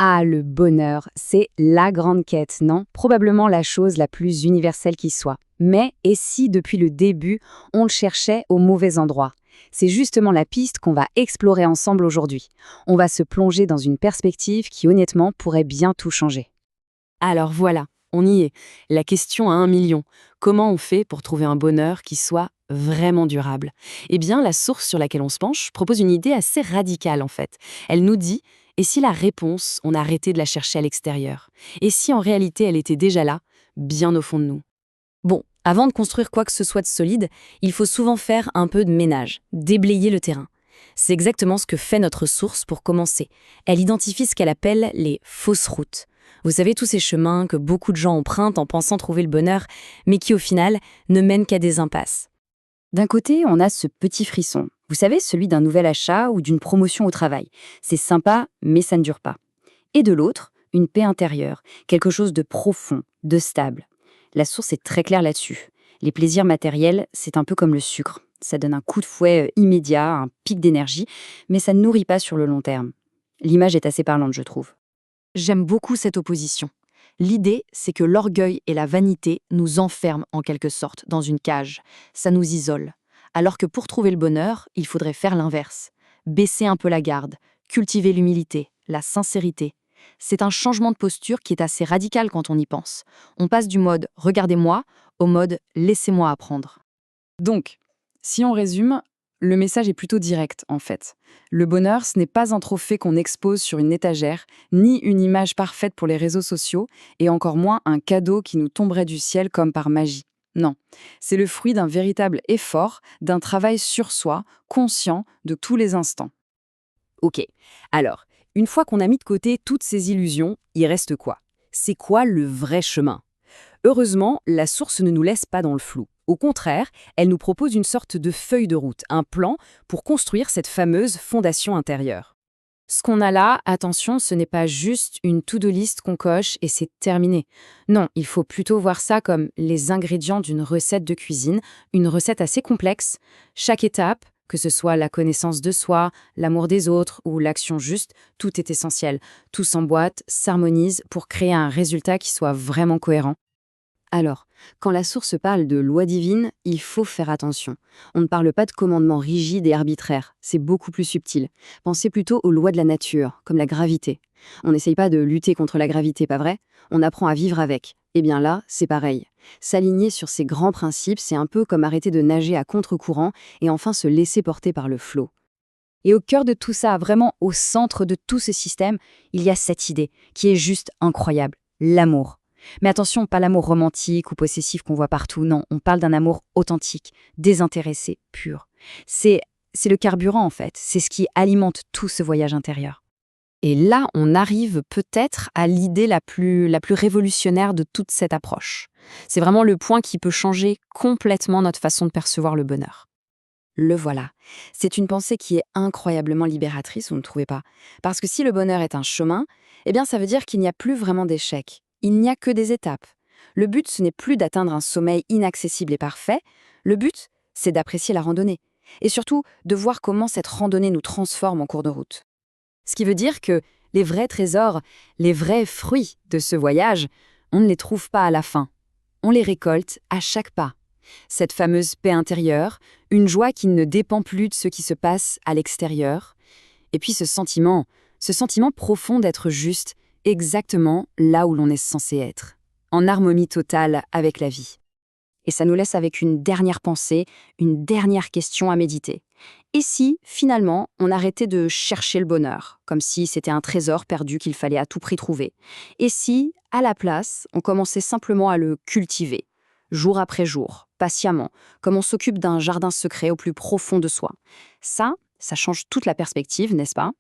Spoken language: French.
Ah, le bonheur, c'est la grande quête, non? Probablement la chose la plus universelle qui soit. Mais et si, depuis le début, on le cherchait au mauvais endroit? C'est justement la piste qu'on va explorer ensemble aujourd'hui. On va se plonger dans une perspective qui, honnêtement, pourrait bien tout changer. Alors voilà, on y est. La question à 1 million. Comment on fait pour trouver un bonheur qui soit vraiment durable? Eh bien, la source sur laquelle on se penche propose une idée assez radicale en fait. Elle nous dit, et si la réponse, on arrêtait de la chercher à l'extérieur? Et si en réalité elle était déjà là, bien au fond de nous? Bon, avant de construire quoi que ce soit de solide, il faut souvent faire un peu de ménage, déblayer le terrain. C'est exactement ce que fait notre source pour commencer. Elle identifie ce qu'elle appelle les fausses routes. Vous savez, tous ces chemins que beaucoup de gens empruntent en pensant trouver le bonheur, mais qui au final ne mènent qu'à des impasses. D'un côté, on a ce petit frisson. Vous savez, celui d'un nouvel achat ou d'une promotion au travail. C'est sympa, mais ça ne dure pas. Et de l'autre, une paix intérieure, quelque chose de profond, de stable. La source est très claire là-dessus. Les plaisirs matériels, c'est un peu comme le sucre. Ça donne un coup de fouet immédiat, un pic d'énergie, mais ça ne nourrit pas sur le long terme. L'image est assez parlante, je trouve. J'aime beaucoup cette opposition. L'idée, c'est que l'orgueil et la vanité nous enferment en quelque sorte dans une cage. Ça nous isole. Alors que pour trouver le bonheur, il faudrait faire l'inverse. Baisser un peu la garde, cultiver l'humilité, la sincérité. C'est un changement de posture qui est assez radical quand on y pense. On passe du mode «regardez-moi» au mode «laissez-moi apprendre». Donc, si on résume, le message est plutôt direct, en fait. Le bonheur, ce n'est pas un trophée qu'on expose sur une étagère, ni une image parfaite pour les réseaux sociaux, et encore moins un cadeau qui nous tomberait du ciel comme par magie. Non, c'est le fruit d'un véritable effort, d'un travail sur soi, conscient de tous les instants. Ok, alors, une fois qu'on a mis de côté toutes ces illusions, il reste quoi? C'est quoi le vrai chemin? Heureusement, la source ne nous laisse pas dans le flou. Au contraire, elle nous propose une sorte de feuille de route, un plan pour construire cette fameuse fondation intérieure. Ce qu'on a là, attention, ce n'est pas juste une to-do list qu'on coche et c'est terminé. Non, il faut plutôt voir ça comme les ingrédients d'une recette de cuisine, une recette assez complexe. Chaque étape, que ce soit la connaissance de soi, l'amour des autres ou l'action juste, tout est essentiel. Tout s'emboîte, s'harmonise pour créer un résultat qui soit vraiment cohérent. Alors, quand la source parle de loi divine, il faut faire attention. On ne parle pas de commandements rigides et arbitraires, c'est beaucoup plus subtil. Pensez plutôt aux lois de la nature, comme la gravité. On n'essaye pas de lutter contre la gravité, pas vrai? On apprend à vivre avec. Eh bien là, c'est pareil. S'aligner sur ces grands principes, c'est un peu comme arrêter de nager à contre-courant et enfin se laisser porter par le flot. Et au cœur de tout ça, vraiment au centre de tout ce système, il y a cette idée, qui est juste incroyable, l'amour. Mais attention, pas l'amour romantique ou possessif qu'on voit partout, non, on parle d'un amour authentique, désintéressé, pur. C'est c'est le carburant en fait, c'est ce qui alimente tout ce voyage intérieur. Et là, on arrive peut-être à l'idée la plus révolutionnaire de toute cette approche. C'est vraiment le point qui peut changer complètement notre façon de percevoir le bonheur. Le voilà. C'est une pensée qui est incroyablement libératrice, vous ne trouvez pas? Parce que si le bonheur est un chemin, eh bien ça veut dire qu'il n'y a plus vraiment d'échecs. Il n'y a que des étapes. Le but, ce n'est plus d'atteindre un sommeil inaccessible et parfait. Le but, c'est d'apprécier la randonnée. Et surtout, de voir comment cette randonnée nous transforme en cours de route. Ce qui veut dire que les vrais trésors, les vrais fruits de ce voyage, on ne les trouve pas à la fin. On les récolte à chaque pas. Cette fameuse paix intérieure, une joie qui ne dépend plus de ce qui se passe à l'extérieur, et puis ce sentiment profond d'être juste exactement là où l'on est censé être, en harmonie totale avec la vie. Et ça nous laisse avec une dernière pensée, une dernière question à méditer. Et si, finalement, on arrêtait de chercher le bonheur, comme si c'était un trésor perdu qu'il fallait à tout prix trouver? Et si, à la place, on commençait simplement à le cultiver, jour après jour, patiemment, comme on s'occupe d'un jardin secret au plus profond de soi? Ça change toute la perspective, n'est-ce pas?